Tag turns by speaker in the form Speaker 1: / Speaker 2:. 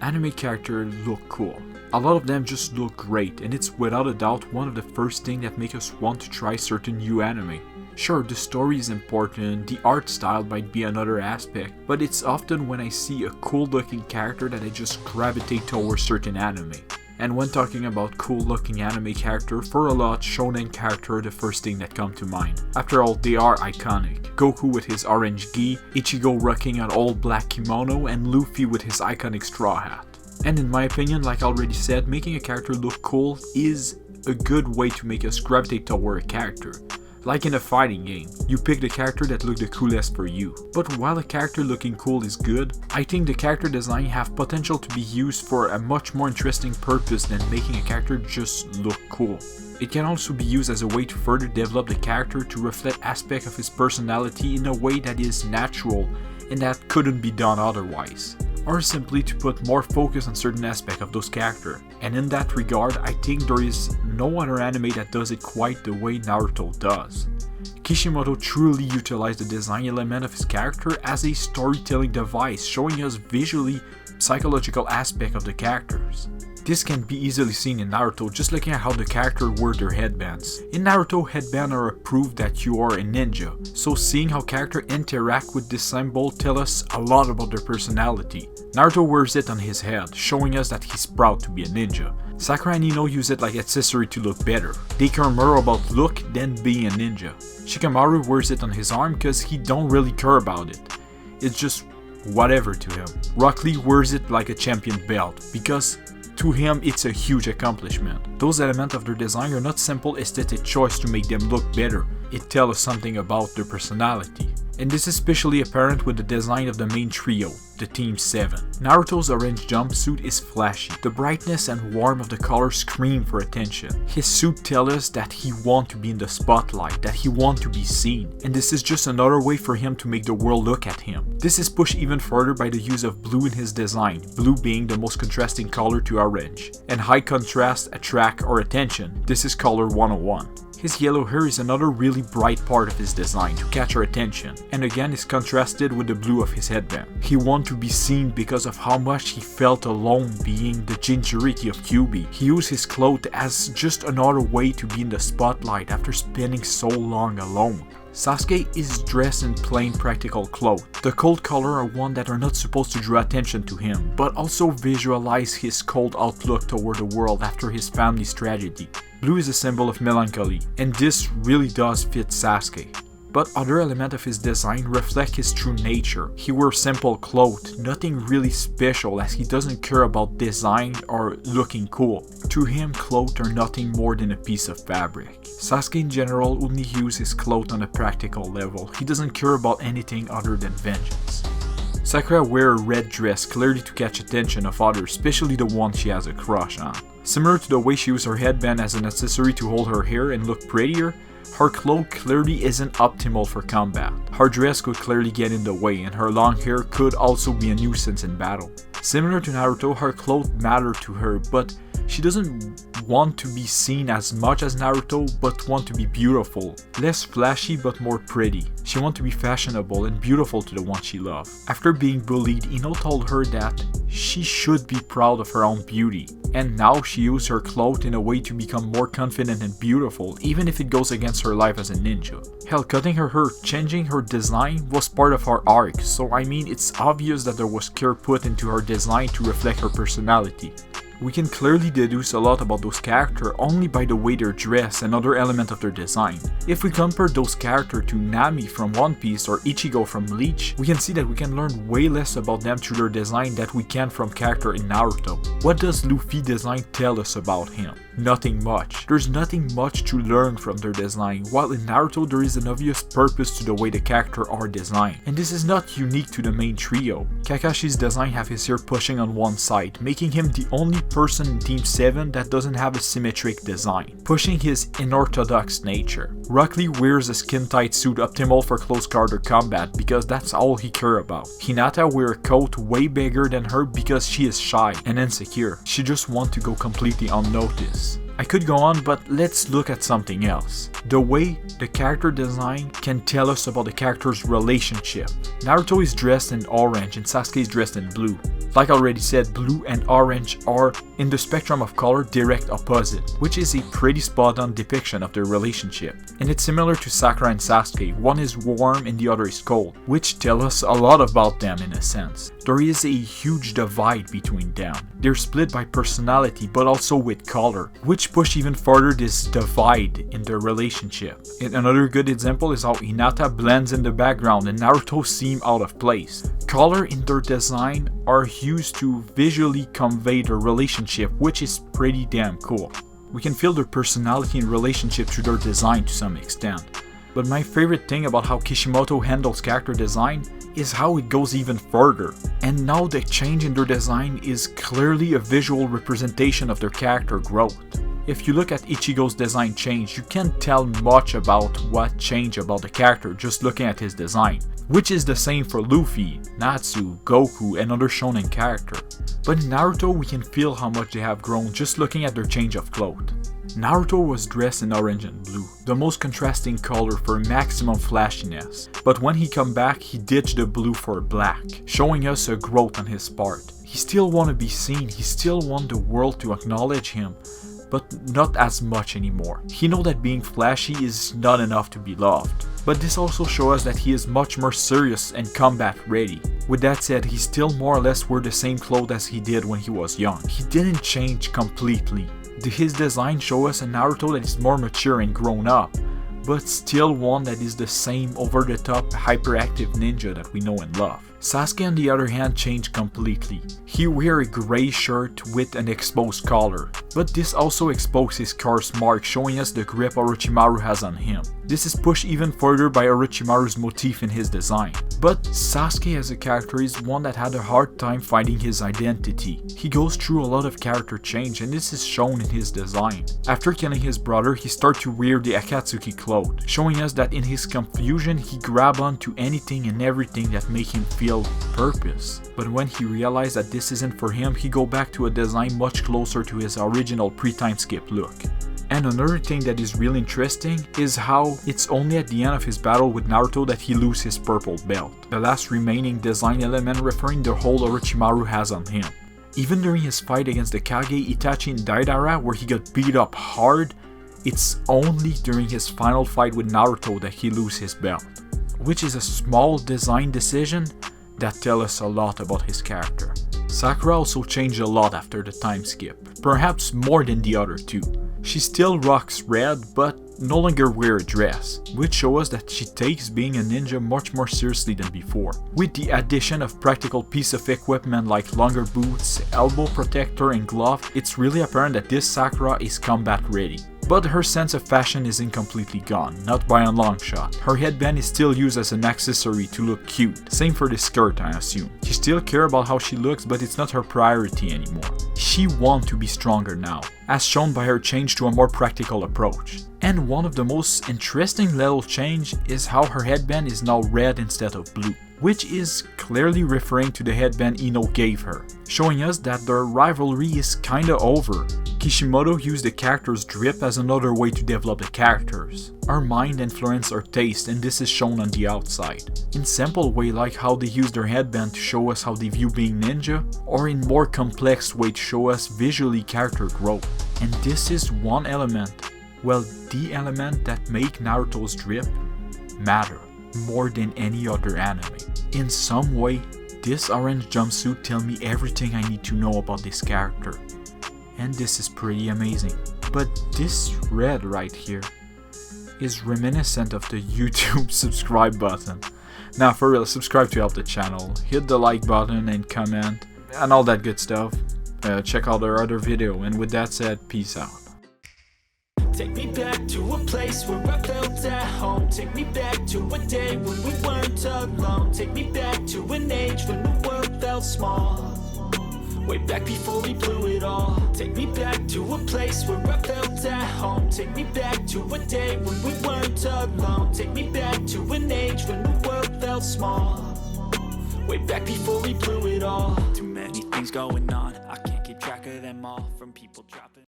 Speaker 1: Anime characters look cool. A lot of them just look great, and it's without a doubt one of the first things that make us want to try certain new anime. Sure, the story is important, the art style might be another aspect, but it's often when I see a cool looking character that I just gravitate towards certain anime. And when talking about cool looking anime character, for a lot, shonen character are the first thing that come to mind. After all, they are iconic. Goku with his orange gi, Ichigo rocking an all black kimono, and Luffy with his iconic straw hat. And in my opinion, like I already said, making a character look cool is a good way to make us gravitate toward a character. Like in a fighting game, you pick the character that look the coolest for you. But while a character looking cool is good, I think the character design have potential to be used for a much more interesting purpose than making a character just look cool. It can also be used as a way to further develop the character to reflect aspects of his personality in a way that is natural and that couldn't be done otherwise. Or simply to put more focus on certain aspects of those characters. And in that regard, I think there is no other anime that does it quite the way Naruto does. Kishimoto truly utilized the design element of his character as a storytelling device, showing us visually psychological aspects of the characters. This can be easily seen in Naruto just looking at how the character wear their headbands. In Naruto, headbands are a proof that you are a ninja, so seeing how characters interact with this symbol tell us a lot about their personality. Naruto wears it on his head, showing us that he's proud to be a ninja. Sakura and Ino use it like accessory to look better. They care more about look than being a ninja. Shikamaru wears it on his arm because he don't really care about it. It's just whatever to him. Rock Lee wears it like a champion belt because to him, it's a huge accomplishment. Those elements of their design are not simple aesthetic choice to make them look better. It tells us something about their personality. And this is especially apparent with the design of the main trio, the Team 7. Naruto's orange jumpsuit is flashy. The brightness and warmth of the color scream for attention. His suit tells us that he wants to be in the spotlight, that he wants to be seen. And this is just another way for him to make the world look at him. This is pushed even further by the use of blue in his design, blue being the most contrasting color to orange. And high contrast attract our attention. This is color 101. His yellow hair is another really bright part of his design to catch our attention, and again is contrasted with the blue of his headband. He wanted to be seen because of how much he felt alone being the Jinchuriki of Kyuubi. He used his clothes as just another way to be in the spotlight after spending so long alone. Sasuke is dressed in plain practical clothes. The cold color are one that are not supposed to draw attention to him, but also visualize his cold outlook toward the world after his family's tragedy. Blue is a symbol of melancholy, and this really does fit Sasuke. But other elements of his design reflect his true nature. He wears simple clothes, nothing really special as he doesn't care about design or looking cool. To him, clothes are nothing more than a piece of fabric. Sasuke in general only uses his clothes on a practical level. He doesn't care about anything other than vengeance. Sakura wears a red dress clearly to catch attention of others, especially the ones she has a crush on. Similar to the way she uses her headband as an accessory to hold her hair and look prettier, her clothes clearly isn't optimal for combat. Her dress could clearly get in the way, and her long hair could also be a nuisance in battle. Similar to Naruto, her clothes matter to her, but she doesn't want to be seen as much as Naruto, but want to be beautiful. Less flashy, but more pretty. She wants to be fashionable and beautiful to the one she loves. After being bullied, Ino told her that she should be proud of her own beauty. And now she uses her clothes in a way to become more confident and beautiful, even if it goes against her life as a ninja. Hell, cutting her hair, changing her design was part of her arc, so I mean it's obvious that there was care put into her design to reflect her personality. We can clearly deduce a lot about those characters only by the way they're dressed and other elements of their design. If we compare those characters to Nami from One Piece or Ichigo from Bleach, we can see that we can learn way less about them through their design than we can from characters in Naruto. What does Luffy design tell us about him? Nothing much. There's nothing much to learn from their design, while in Naruto there is an obvious purpose to the way the characters are designed. And this is not unique to the main trio. Kakashi's design have his hair pushing on one side, making him the only person in Team 7 that doesn't have a symmetric design, pushing his unorthodox nature. Rock Lee wears a skin-tight suit optimal for close quarter combat because that's all he cares about. Hinata wears a coat way bigger than her because she is shy and insecure. She just wants to go completely unnoticed. I could go on, but let's look at something else. The way the character design can tell us about the character's relationship. Naruto is dressed in orange and Sasuke is dressed in blue. Like I already said, blue and orange are, in the spectrum of color, direct opposite, which is a pretty spot on depiction of their relationship. And it's similar to Sakura and Sasuke, one is warm and the other is cold, which tell us a lot about them in a sense. There is a huge divide between them. They're split by personality but also with color, which push even further this divide in their relationship. And another good example is how Hinata blends in the background and Naruto seem out of place. Color in their design are used to visually convey their relationship, which is pretty damn cool. We can feel their personality and relationship through their design to some extent. But my favorite thing about how Kishimoto handles character design is how it goes even further. And now the change in their design is clearly a visual representation of their character growth. If you look at Ichigo's design change, you can't tell much about what changed about the character just looking at his design, which is the same for Luffy, Natsu, Goku, and other shonen characters. But in Naruto we can feel how much they have grown just looking at their change of clothes. Naruto was dressed in orange and blue, the most contrasting color for maximum flashiness, but when he come back he ditched the blue for black, showing us a growth on his part. He still want to be seen, he still want the world to acknowledge him, but not as much anymore. He know that being flashy is not enough to be loved. But this also shows us that he is much more serious and combat ready. With that said, he still more or less wear the same clothes as he did when he was young. He didn't change completely. His design shows us a Naruto that is more mature and grown up, but still one that is the same over-the-top hyperactive ninja that we know and love. Sasuke on the other hand changed completely. He wear a grey shirt with an exposed collar, but this also exposed his scar's mark, showing us the grip Orochimaru has on him. This is pushed even further by Orochimaru's motif in his design. But Sasuke as a character is one that had a hard time finding his identity. He goes through a lot of character change and this is shown in his design. After killing his brother, he started to wear the Akatsuki cloth, showing us that in his confusion he grabbed onto anything and everything that made him feel purpose. But when he realized that this isn't for him, he go back to a design much closer to his original pre-time skip look. And another thing that is really interesting is how it's only at the end of his battle with Naruto that he loses his purple belt, the last remaining design element referring the hold Orochimaru has on him. Even during his fight against the Kage, Itachi and Deidara, where he got beat up hard, it's only during his final fight with Naruto that he loses his belt, which is a small design decision that tells us a lot about his character. Sakura also changed a lot after the time skip, perhaps more than the other two. She still rocks red, but no longer wear a dress, which shows us that she takes being a ninja much more seriously than before. With the addition of practical piece of equipment like longer boots, elbow protector and glove, it's really apparent that this Sakura is combat ready. But her sense of fashion isn't completely gone, not by a long shot. Her headband is still used as an accessory to look cute, same for the skirt I assume. She still cares about how she looks, but it's not her priority anymore. She wants to be stronger now, as shown by her change to a more practical approach. And one of the most interesting little change is how her headband is now red instead of blue, which is clearly referring to the headband Ino gave her, showing us that their rivalry is kinda over. Kishimoto used the character's drip as another way to develop the characters. Our mind influences our taste, and this is shown on the outside. In simple way like how they use their headband to show us how they view being ninja, or in more complex way to show us visually character growth. And this is one element, well, the element that make Naruto's drip matter more than any other anime. In some way, this orange jumpsuit tells me everything I need to know about this character. And this is pretty amazing. But this red right here is reminiscent of the YouTube subscribe button. Now for real, subscribe to help the channel, hit the like button and comment and all that good stuff. Check out our other video, and with that said, peace out.
Speaker 2: Take me back to a place where I felt at home. Take me back to a day when we weren't alone. Take me back to an age when the world felt small, way back before we blew it all. Take me back to a place where I felt at home. Take me back to a day when we weren't alone. Take me back to an age when the world felt small, way back before we blew it all. Too many things going on, I can't keep track of them all. From people dropping